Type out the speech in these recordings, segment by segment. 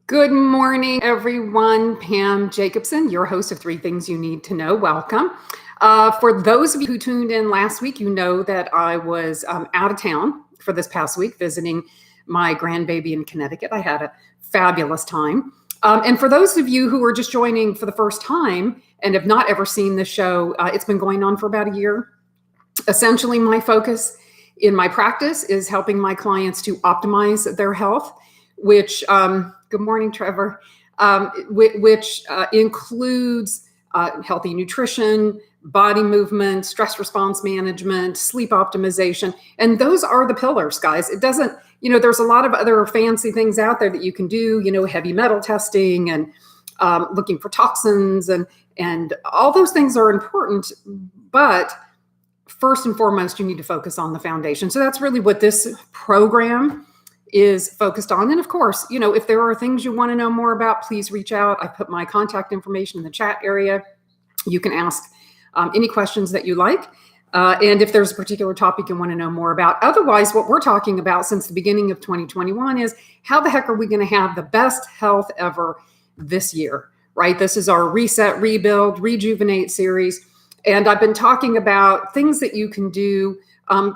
Good morning, everyone. Pam Jacobson, your host of Three Things You Need to Know. Welcome. For those of you who tuned in last week, you know that I was out of town for this past week visiting my grandbaby in Connecticut. I had a fabulous time. And for those of you who are just joining for the first time and have not ever seen this show, it's been going on for about a year. Essentially, my focus in my practice is helping my clients to optimize their health, which good morning, Trevor, which includes healthy nutrition, body movement, stress response management, sleep optimization. And those are the pillars, guys. It doesn't, there's a lot of other fancy things out there that you can do, heavy metal testing and looking for toxins and all those things are important. But first and foremost, you need to focus on the foundation. So that's really what this program is focused on. And of course, if there are things you want to know more about, please reach out. I put my contact information in the chat area. You can ask any questions that you like. And if there's a particular topic you want to know more about. Otherwise, what we're talking about since the beginning of 2021 is how the heck are we going to have the best health ever this year, right? This is our Reset, Rebuild, Rejuvenate series. And I've been talking about things that you can do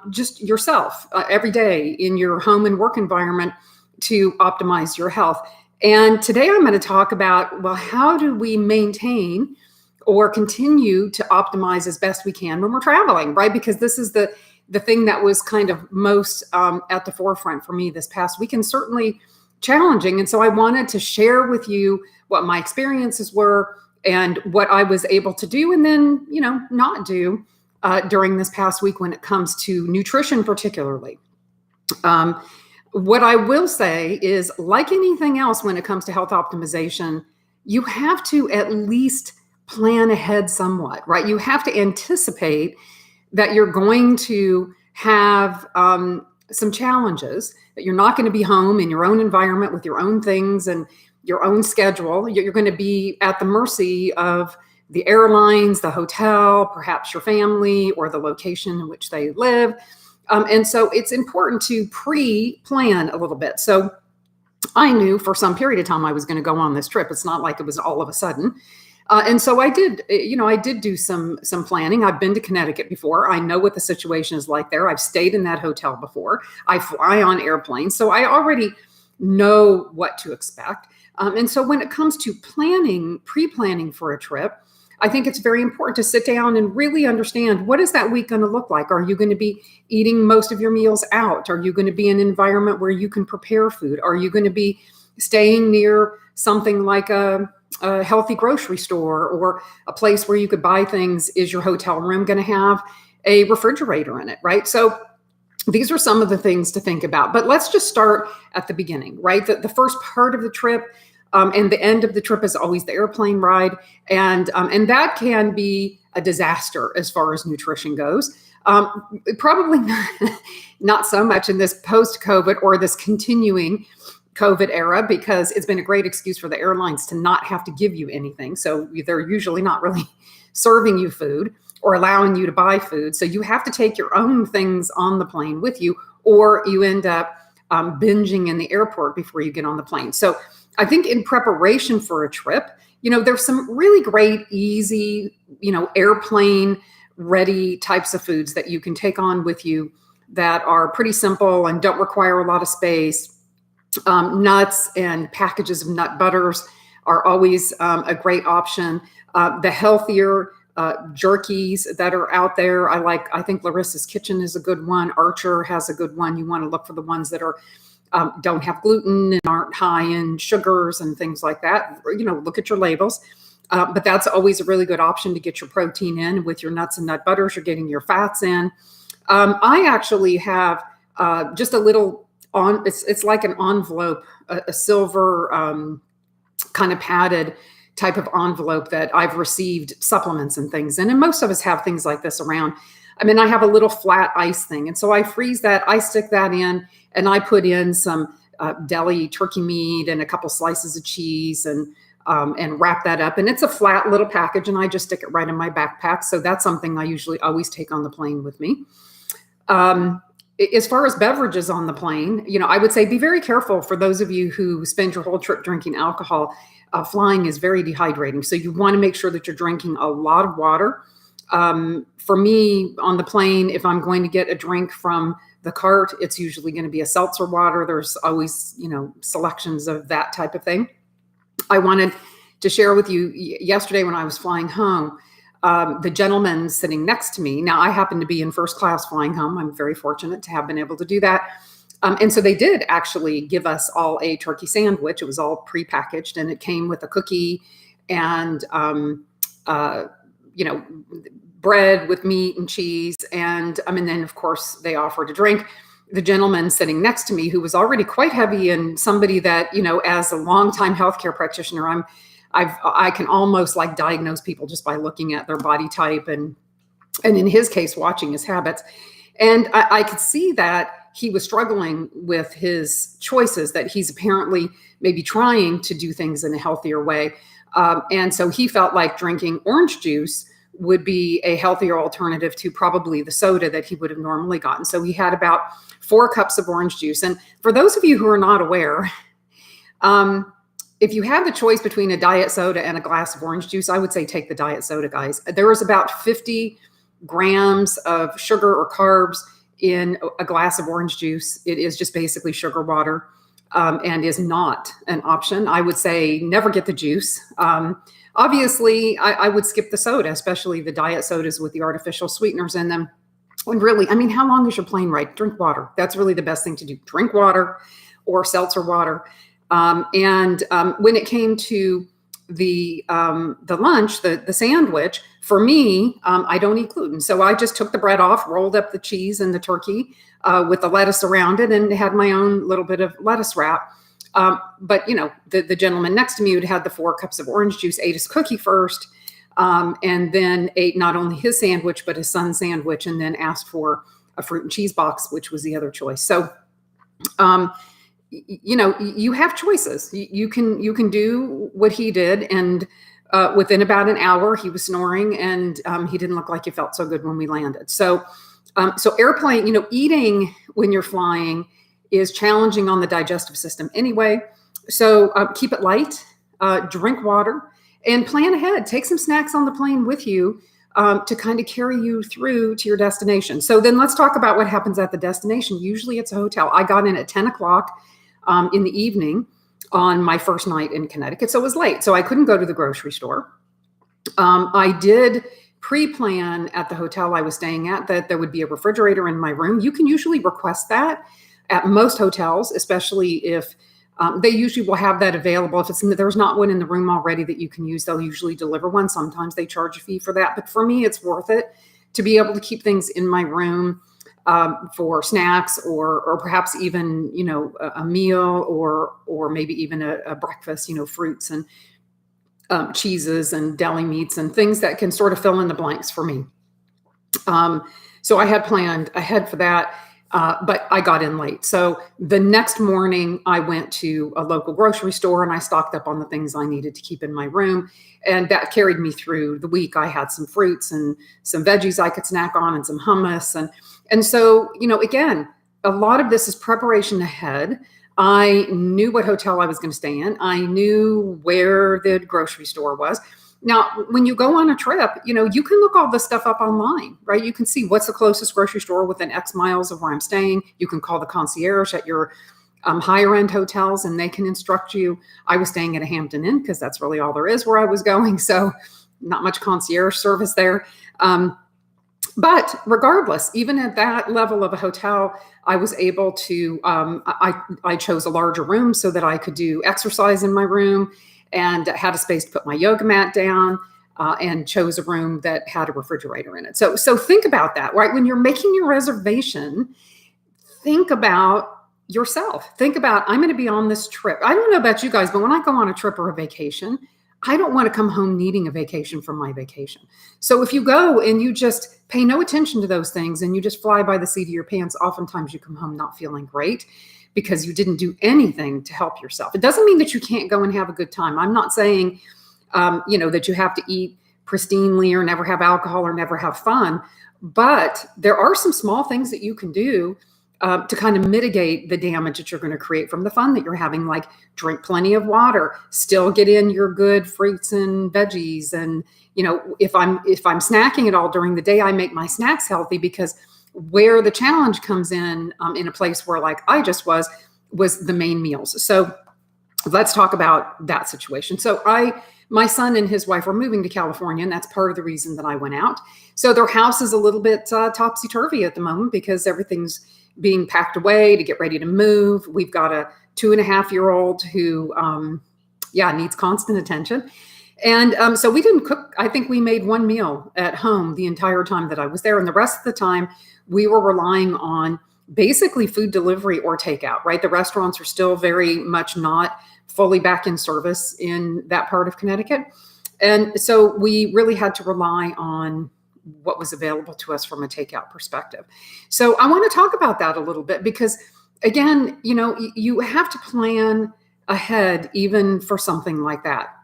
just yourself every day in your home and work environment to optimize your health. And today I'm going to talk about, well, how do we maintain or continue to optimize as best we can when we're traveling, right? Because this is the thing that was kind of most at the forefront for me this past week and certainly challenging. And so I wanted to share with you what my experiences were and what I was able to do and then, not do during this past week when it comes to nutrition particularly. What I will say is, like anything else when it comes to health optimization, you have to at least plan ahead somewhat, right? You have to anticipate that you're going to have some challenges, that you're not going to be home in your own environment with your own things and your own schedule. You're going to be at the mercy of the airlines, the hotel, perhaps your family, or the location in which they live. And so it's important to pre-plan a little bit. So I knew for some period of time I was going to go on this trip. It's not like it was all of a sudden. And so I did do some planning. I've been to Connecticut before. I know what the situation is like there. I've stayed in that hotel before. I fly on airplanes. So I already know what to expect. And so when it comes to pre-planning for a trip, I think it's very important to sit down and really understand, what is that week going to look like? Are you going to be eating most of your meals out? Are you going to be in an environment where you can prepare food? Are you going to be staying near something like a healthy grocery store or a place where you could buy things? Is your hotel room going to have a refrigerator in it, right? So these are some of the things to think about. But let's just start at the beginning, right? The first part of the trip and the end of the trip is always the airplane ride. And that can be a disaster as far as nutrition goes. Probably not so much in this post-COVID or this continuing COVID era, because it's been a great excuse for the airlines to not have to give you anything. So they're usually not really serving you food or allowing you to buy food. So you have to take your own things on the plane with you, or you end up binging in the airport before you get on the plane. So I think in preparation for a trip, there's some really great, easy, airplane ready types of foods that you can take on with you that are pretty simple and don't require a lot of space. Nuts and packages of nut butters are always a great option. The healthier jerkies that are out there, I think Larissa's Kitchen is a good one. Archer has a good one. You want to look for the ones that are don't have gluten and aren't high in sugars and things like that. Look at your labels. But that's always a really good option to get your protein in. With your nuts and nut butters, you're getting your fats in. I actually have just a little it's like an envelope, a silver kind of padded type of envelope that I've received supplements and things in. And most of us have things like this around. I have a little flat ice thing. And so I freeze that, I stick that in, and I put in some deli turkey meat and a couple slices of cheese and wrap that up. And it's a flat little package, and I just stick it right in my backpack. So that's something I usually always take on the plane with me. As far as beverages on the plane, I would say be very careful for those of you who spend your whole trip drinking alcohol. Flying is very dehydrating. So you want to make sure that you're drinking a lot of water. For me on the plane, if I'm going to get a drink from the cart, it's usually going to be a seltzer water. There's always, selections of that type of thing. I wanted to share with you yesterday when I was flying home, the gentleman sitting next to me. Now, I happen to be in first class flying home. I'm very fortunate to have been able to do that. And so they did actually give us all a turkey sandwich. It was all prepackaged, and it came with a cookie and, bread with meat and cheese. And then, of course, they offered a drink. The gentleman sitting next to me, who was already quite heavy and somebody that, as a longtime healthcare practitioner, I can almost like diagnose people just by looking at their body type and in his case, watching his habits. And I could see that he was struggling with his choices, that he's apparently maybe trying to do things in a healthier way. And so he felt like drinking orange juice would be a healthier alternative to probably the soda that he would have normally gotten. So he had about 4 cups of orange juice. And for those of you who are not aware, if you have the choice between a diet soda and a glass of orange juice, I would say take the diet soda, guys. There is about 50 grams of sugar or carbs in a glass of orange juice. It is just basically sugar water, and is not an option. I would say never get the juice. Obviously, I would skip the soda, especially the diet sodas with the artificial sweeteners in them. And really, how long is your plane ride? Drink water. That's really the best thing to do. Drink water or seltzer water. When it came to the lunch, the sandwich, for me, I don't eat gluten. So I just took the bread off, rolled up the cheese and the turkey with the lettuce around it, and had my own little bit of lettuce wrap. But the gentleman next to me who'd had the 4 cups of orange juice ate his cookie first, and then ate not only his sandwich, but his son's sandwich, and then asked for a fruit and cheese box, which was the other choice. So, you have choices. You can do what he did. And within about an hour, he was snoring, and he didn't look like he felt so good when we landed. So airplane, eating when you're flying is challenging on the digestive system anyway. So keep it light, drink water, and plan ahead. Take some snacks on the plane with you to kind of carry you through to your destination. So then let's talk about what happens at the destination. Usually it's a hotel. I got in at 10 o'clock in the evening on my first night in Connecticut. So it was late. So I couldn't go to the grocery store. I did pre-plan at the hotel I was staying at that there would be a refrigerator in my room. You can usually request that at most hotels, especially if they usually will have that available. If there's not one in the room already that you can use, they'll usually deliver one. Sometimes they charge a fee for that. But for me, it's worth it to be able to keep things in my room for snacks or perhaps even, a meal or maybe even a breakfast, fruits and cheeses and deli meats and things that can sort of fill in the blanks for me. So I had planned ahead for that. But I got in late. So the next morning I went to a local grocery store and I stocked up on the things I needed to keep in my room. And that carried me through the week. I had some fruits and some veggies I could snack on and some hummus. And so, again, a lot of this is preparation ahead. I knew what hotel I was going to stay in. I knew where the grocery store was. Now, when you go on a trip, you can look all this stuff up online, right? You can see what's the closest grocery store within X miles of where I'm staying. You can call the concierge at your higher end hotels and they can instruct you. I was staying at a Hampton Inn because that's really all there is where I was going. So not much concierge service there. But regardless, even at that level of a hotel, I was able to, I chose a larger room so that I could do exercise in my room and had a space to put my yoga mat down, and chose a room that had a refrigerator in it. So think about that, right? When you're making your reservation, think about yourself. Think about, I'm going to be on this trip. I don't know about you guys, but when I go on a trip or a vacation, I don't want to come home needing a vacation from my vacation. So if you go and you just pay no attention to those things and you just fly by the seat of your pants, oftentimes you come home not feeling great because you didn't do anything to help yourself. It doesn't mean that you can't go and have a good time. I'm not saying, that you have to eat pristinely or never have alcohol or never have fun, but there are some small things that you can do to kind of mitigate the damage that you're going to create from the fun that you're having. Like, drink plenty of water, still get in your good fruits and veggies. And, if I'm snacking at all during the day, I make my snacks healthy, because where the challenge comes in a place where, like I just was the main meals. So let's talk about that situation. So my son and his wife are moving to California, and that's part of the reason that I went out. So their house is a little bit topsy-turvy at the moment, because everything's being packed away to get ready to move. We've got a 2.5-year-old who, needs constant attention. And so we didn't cook. I think we made one meal at home the entire time that I was there. And the rest of the time, we were relying on basically food delivery or takeout, right? The restaurants are still very much not fully back in service in that part of Connecticut. And so we really had to rely on what was available to us from a takeout perspective. So I want to talk about that a little bit, because again, you have to plan ahead even for something like that.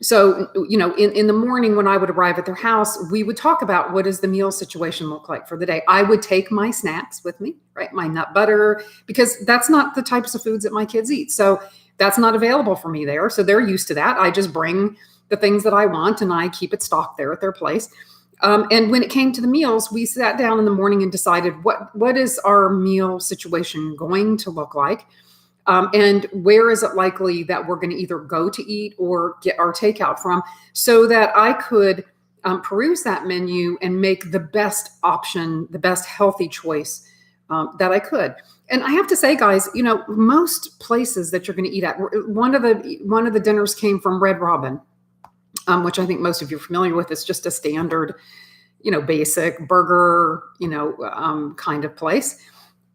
So, in the morning when I would arrive at their house, we would talk about, what does the meal situation look like for the day? I would take my snacks with me, right? My nut butter, because that's not the types of foods that my kids eat. So that's not available for me there. So they're used to that. I just bring the things that I want and I keep it stocked there at their place. And when it came to the meals, we sat down in the morning and decided what is our meal situation going to look like? And where is it likely that we're going to either go to eat or get our takeout from, so that I could peruse that menu and make the best option, the best healthy choice that I could. And I have to say, guys, most places that you're going to eat at, one of the dinners came from Red Robin, which I think most of you are familiar with. It's just a standard, basic burger, kind of place.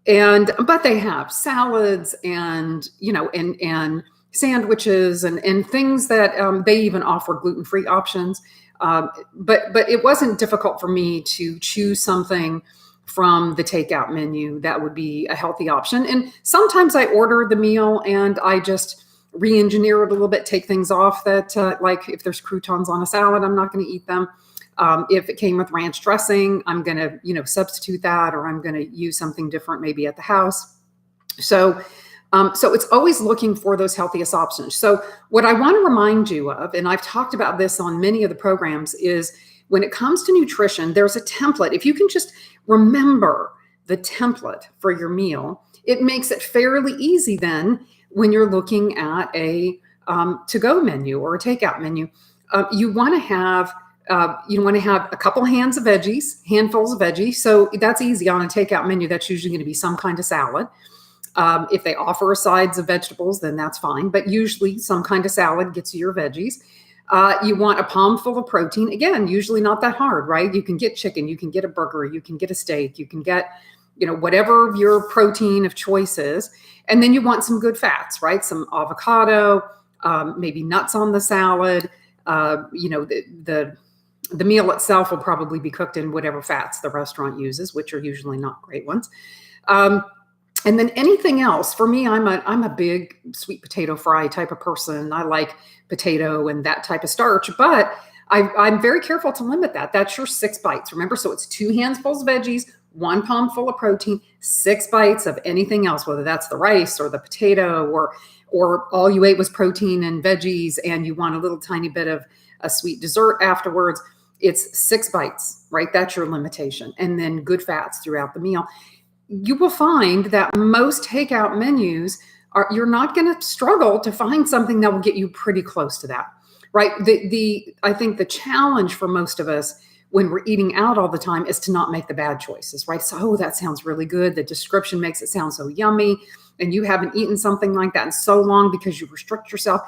But they have salads and, and sandwiches and things that they even offer gluten-free options. But it wasn't difficult for me to choose something from the takeout menu that would be a healthy option. And sometimes I order the meal and I just re-engineer it a little bit, take things off that, like if there's croutons on a salad, I'm not going to eat them. If it came with ranch dressing, I'm going to, substitute that, or I'm going to use something different maybe at the house. So it's always looking for those healthiest options. So what I want to remind you of, and I've talked about this on many of the programs, is when it comes to nutrition, there's a template. If you can just remember the template for your meal, it makes it fairly easy then when you're looking at a to-go menu or a takeout menu. You want to have a couple handfuls of veggies. So that's easy on a takeout menu. That's usually going to be some kind of salad. If they offer sides of vegetables, then that's fine. But usually some kind of salad gets you your veggies. You want a palm full of protein. Again, usually not that hard, right? You can get chicken, you can get a burger, you can get a steak, you can get, whatever your protein of choice is. And then you want some good fats, right? Some avocado, maybe nuts on the salad. The meal itself will probably be cooked in whatever fats the restaurant uses, which are usually not great ones. And then anything else, for me, I'm a big sweet potato fry type of person. I like potato and that type of starch, but I'm very careful to limit that. That's your 6 bites. Remember, so it's 2 handfuls of veggies, 1 palm full of protein, 6 bites of anything else, whether that's the rice or the potato, or all you ate was protein and veggies, and you want a little tiny bit of a sweet dessert afterwards. It's 6 bites, right? That's your limitation. And then good fats throughout the meal. You will find that most takeout menus you're not going to struggle to find something that will get you pretty close to that, right? I think the challenge for most of us when we're eating out all the time is to not make the bad choices, right? So, that sounds really good. The description makes it sound so yummy, and you haven't eaten something like that in so long because you restrict yourself.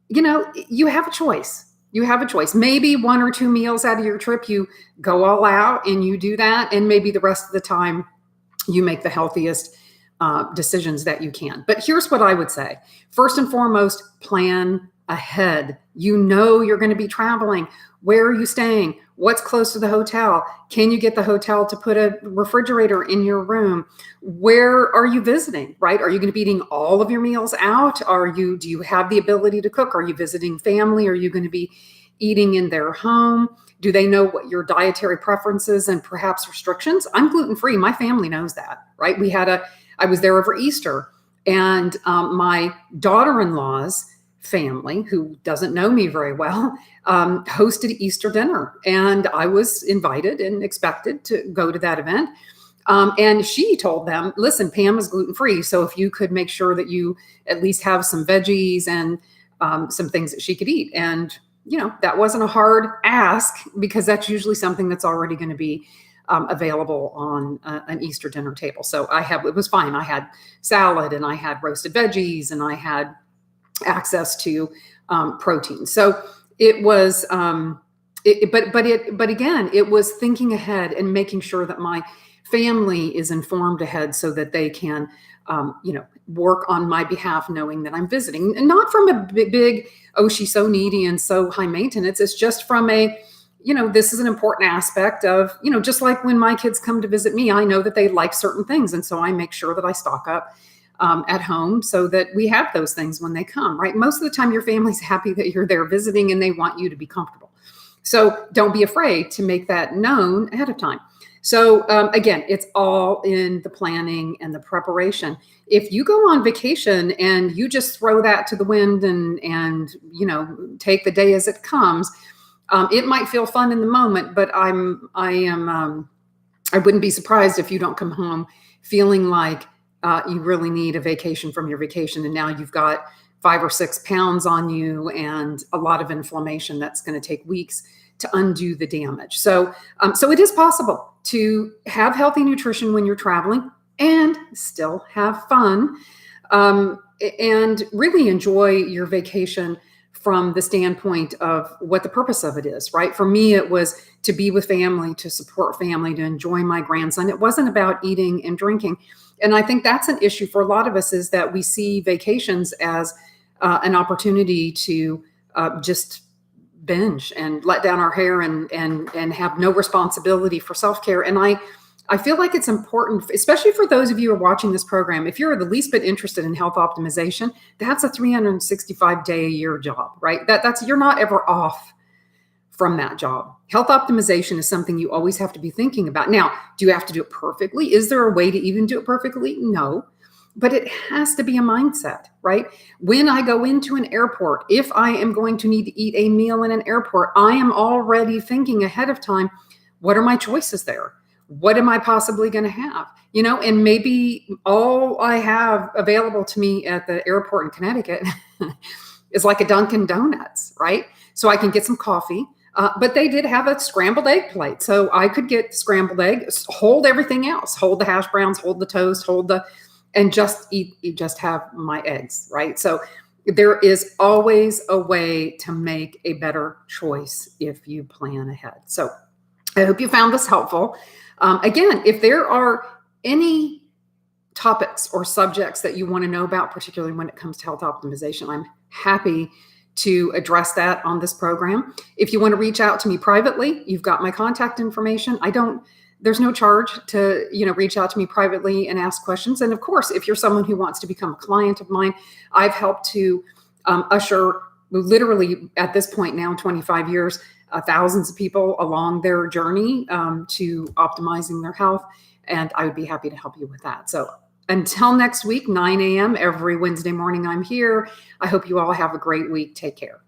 You have a choice. You have a choice. Maybe 1 or 2 meals out of your trip, you go all out and you do that. And maybe the rest of the time you make the healthiest decisions that you can. But here's what I would say. First and foremost, plan ahead. You're going to be traveling. Where are you staying? What's close to the hotel? Can you get the hotel to put a refrigerator in your room? Where are you visiting, right? Are you going to be eating all of your meals out? Do you have the ability to cook? Are you visiting family? Are you going to be eating in their home? Do they know what your dietary preferences and perhaps restrictions? I'm gluten-free. My family knows that, right? I was there over Easter, and my daughter-in-law's family, who doesn't know me very well, hosted Easter dinner, and I was invited and expected to go to that event. And she told them, listen, Pam is gluten-free, so if you could make sure that you at least have some veggies and some things that she could eat. And, that wasn't a hard ask, because that's usually something that's already going to be available on an Easter dinner table. So it was fine. I had salad, and I had roasted veggies, and I had access to protein. So it was, but again, it was thinking ahead and making sure that my family is informed ahead so that they can, work on my behalf, knowing that I'm visiting, and not from a big, oh, she's so needy and so high maintenance. It's just from this is an important aspect of, just like when my kids come to visit me, I know that they like certain things. And so I make sure that I stock up at home so that we have those things when they come, right? Most of the time, your family's happy that you're there visiting, and they want you to be comfortable. So don't be afraid to make that known ahead of time. So again, it's all in the planning and the preparation. If you go on vacation and you just throw that to the wind and take the day as it comes, it might feel fun in the moment, but I wouldn't be surprised if you don't come home feeling like you really need a vacation from your vacation, and now you've got 5 or 6 pounds on you and a lot of inflammation that's going to take weeks to undo the damage. So it is possible to have healthy nutrition when you're traveling and still have fun, and really enjoy your vacation from the standpoint of what the purpose of it is, right? For me, it was to be with family, to support family, to enjoy my grandson. It wasn't about eating and drinking. And I think that's an issue for a lot of us, is that we see vacations as an opportunity to just binge and let down our hair and have no responsibility for self-care. And I feel like it's important, especially for those of you who are watching this program, if you're the least bit interested in health optimization, that's a 365-day-a-year job, right? You're not ever off from that job. Health optimization is something you always have to be thinking about. Now, do you have to do it perfectly? Is there a way to even do it perfectly? No. But it has to be a mindset, right? When I go into an airport, if I am going to need to eat a meal in an airport, I am already thinking ahead of time, what are my choices there? What am I possibly going to have? And maybe all I have available to me at the airport in Connecticut is like a Dunkin' Donuts, right? So I can get some coffee. But they did have a scrambled egg plate. So I could get scrambled egg, hold everything else, hold the hash browns, hold the toast, and just have my eggs, right? So there is always a way to make a better choice if you plan ahead. So I hope you found this helpful. Again, if there are any topics or subjects that you want to know about, particularly when it comes to health optimization, I'm happy to address that on this program. If you want to reach out to me privately, you've got my contact information. There's no charge to, reach out to me privately and ask questions. And of course, if you're someone who wants to become a client of mine, I've helped to usher literally at this point now, 25 years, thousands of people along their journey to optimizing their health. And I would be happy to help you with that. So until next week, 9 a.m. every Wednesday morning, I'm here. I hope you all have a great week. Take care.